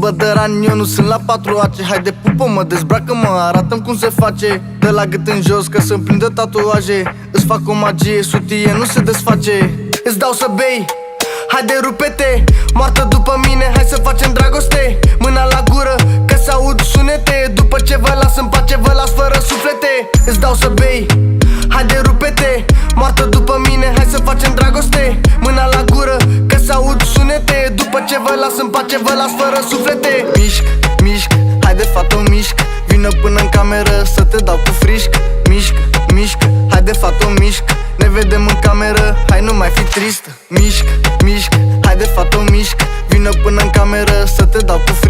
Bădărani, eu nu sunt la 4AC. Haide pupă-mă, dezbracă-mă, arată-mi cum se face. De la gât în jos că sunt plin de tatuaje. Îți fac o magie, sutie nu se desface. Îți dau să bei, haide rupe-te. Moartă după mine, hai să facem dragoste. Mâna la gură, că s-aud sunete. După ce vă las în pace, vă las fără suflete. Îți dau să bei, haide rupe-te. Moartă după mine, hai să facem dragoste. Mâna la gură, că s-aud sunete. După ce vă las în pace, vă las fără suflete. Mișc, mișc, haide fată mișc. Vină până în cameră să te dau cu frișc. Mișc, mișc, haide fată mișc. Ne vedem în cameră, hai nu mai fi tristă. Mișc, mișc, haide fată mișc. Vină până în cameră să te dau cu frișc.